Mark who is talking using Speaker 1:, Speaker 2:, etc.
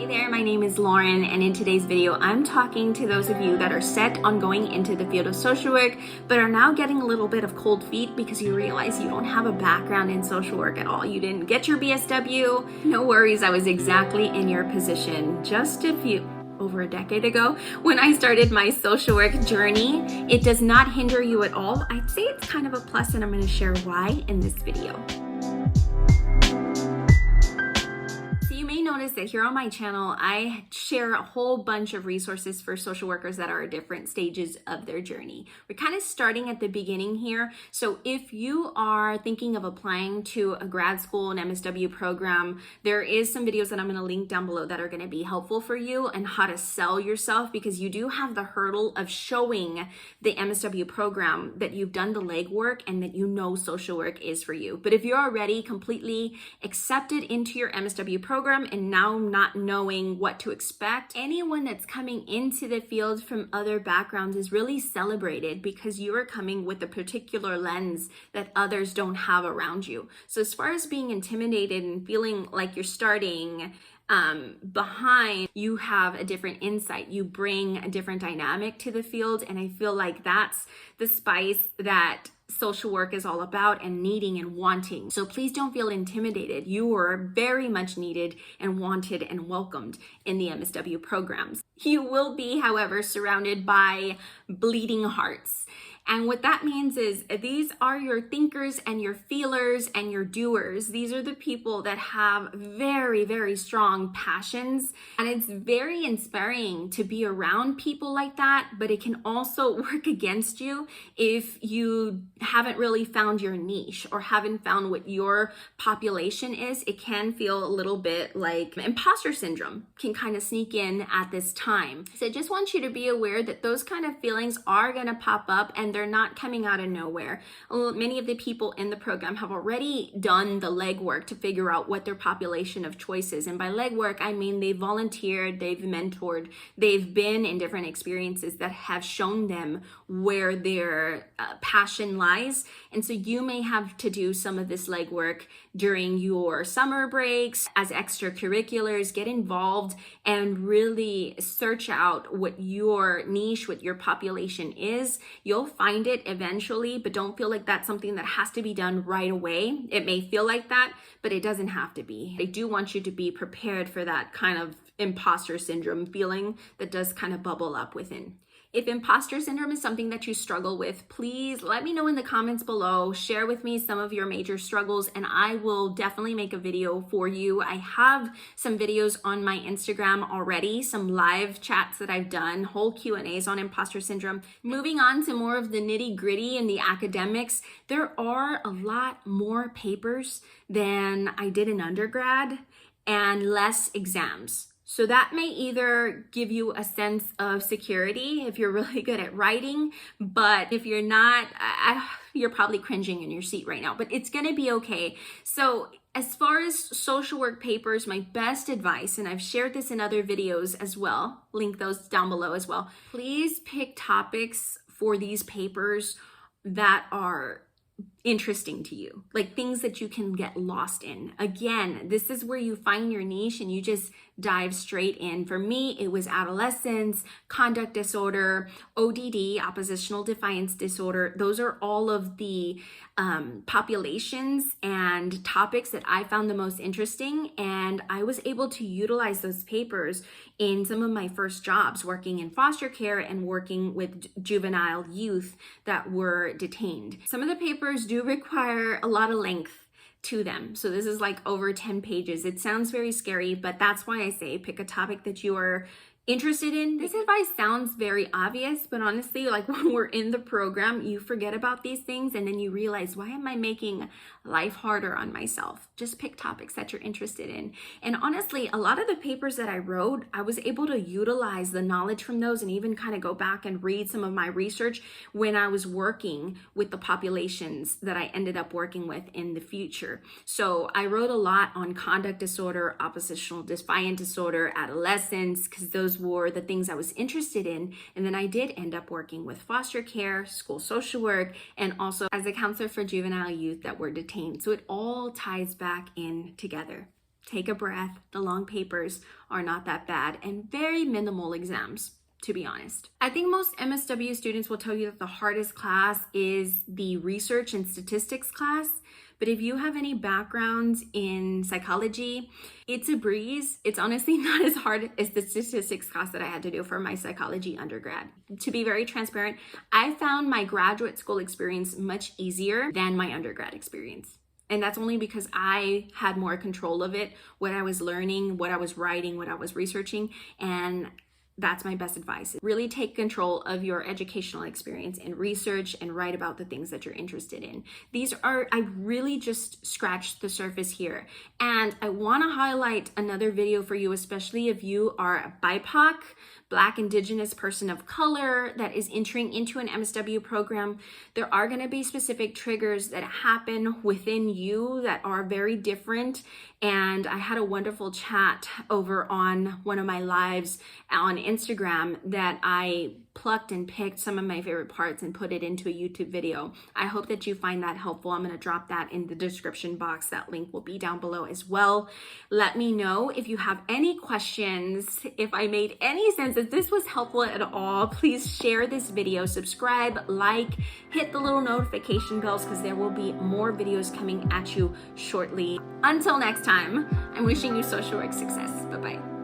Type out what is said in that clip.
Speaker 1: Hey there, my name is Lauren, and in today's video, I'm talking to those of you that are set on going into the field of social work, but are now getting a little bit of cold feet because you realize you don't have a background in social work at all. You didn't get your BSW. No worries, I was exactly in your position just over a decade ago when I started my social work journey. It does not hinder you at all. I'd say it's kind of a plus, and I'm going to share why in this video. Notice that here on my channel, I share a whole bunch of resources for social workers that are at different stages of their journey. We're kind of starting at the beginning here. So if you are thinking of applying to a grad school, an MSW program, there is some videos that I'm going to link down below that are going to be helpful for you and how to sell yourself, because you do have the hurdle of showing the MSW program that you've done the legwork and that you know social work is for you. But if you're already completely accepted into your MSW program and now not knowing what to expect, anyone that's coming into the field from other backgrounds is really celebrated because you are coming with a particular lens that others don't have around you. So as far as being intimidated and feeling like you're starting behind, you have a different insight. You bring a different dynamic to the field, and I feel like that's the spice that social work is all about, and needing and wanting. So please don't feel intimidated. You are very much needed and wanted and welcomed in the MSW programs. You will be, however, surrounded by bleeding hearts. And what that means is these are your thinkers and your feelers and your doers. These are the people that have very, very strong passions. And it's very inspiring to be around people like that, but it can also work against you if you haven't really found your niche or haven't found what your population is. It can feel a little bit like imposter syndrome can kind of sneak in at this time. So I just want you to be aware that those kind of feelings are going to pop up, and they're not coming out of nowhere. Many of the people in the program have already done the legwork to figure out what their population of choice is. And by legwork, I mean they've volunteered, they've mentored, they've been in different experiences that have shown them where their passion lies. And so you may have to do some of this legwork during your summer breaks as extracurriculars. Get involved and really search out what your niche, what your population is. You'll find it eventually, but don't feel like that's something that has to be done right away. It may feel like that, but it doesn't have to be. I do want you to be prepared for that kind of imposter syndrome feeling that does kind of bubble up within. If imposter syndrome is something that you struggle with, please let me know in the comments below. Share with me some of your major struggles, and I will definitely make a video for you. I have some videos on my Instagram already, some live chats that I've done, whole Q&As on imposter syndrome. Moving on to more of the nitty-gritty and the academics, there are a lot more papers than I did in undergrad and less exams. So that may either give you a sense of security if you're really good at writing, but if you're not, you're probably cringing in your seat right now, but it's gonna be okay. So as far as social work papers, my best advice, and I've shared this in other videos as well, link those down below as well, please pick topics for these papers that are interesting to you, like things that you can get lost in. Again, this is where you find your niche and you just dive straight in. For me, it was adolescence, conduct disorder, ODD, oppositional defiance disorder. Those are all of the populations and topics that I found the most interesting, and I was able to utilize those papers in some of my first jobs, working in foster care and working with juvenile youth that were detained. Some of the papers do require a lot of length to them. So this is like over 10 pages. It sounds very scary, but that's why I say pick a topic that you are interested in. This advice sounds very obvious, but honestly, like when we're in the program, you forget about these things and then you realize, why am I making life harder on myself? Just pick topics that you're interested in. And honestly, a lot of the papers that I wrote, I was able to utilize the knowledge from those and even kind of go back and read some of my research when I was working with the populations that I ended up working with in the future. So I wrote a lot on conduct disorder, oppositional defiant disorder, adolescence, because those were the things I was interested in. And then I did end up working with foster care, school social work, and also as a counselor for juvenile youth that were detained. So it all ties back in together. take a breath. The long papers are not that bad and very minimal exams, to be honest. I think most MSW students will tell you that the hardest class is the research and statistics class. But if you have any backgrounds in psychology, it's a breeze. It's honestly not as hard as the statistics class that I had to do for my psychology undergrad. To be very transparent, I found my graduate school experience much easier than my undergrad experience. And that's only because I had more control of it, what I was learning, what I was writing, what I was researching, and that's my best advice. Really take control of your educational experience and research and write about the things that you're interested in. I really just scratched the surface here. And I want to highlight another video for you, especially if you are a BIPOC, Black, Indigenous person of color that is entering into an MSW program. There are going to be specific triggers that happen within you that are very different. And I had a wonderful chat over on one of my lives on Instagram that I plucked and picked some of my favorite parts and put it into a YouTube video. I hope that you find that helpful. I'm going to drop that in the description box. That link will be down below as well. Let me know if you have any questions, if I made any sense, if this was helpful at all. Please share this video, subscribe, like, hit the little notification bells because there will be more videos coming at you shortly. Until next time, I'm wishing you social work success. Bye-bye.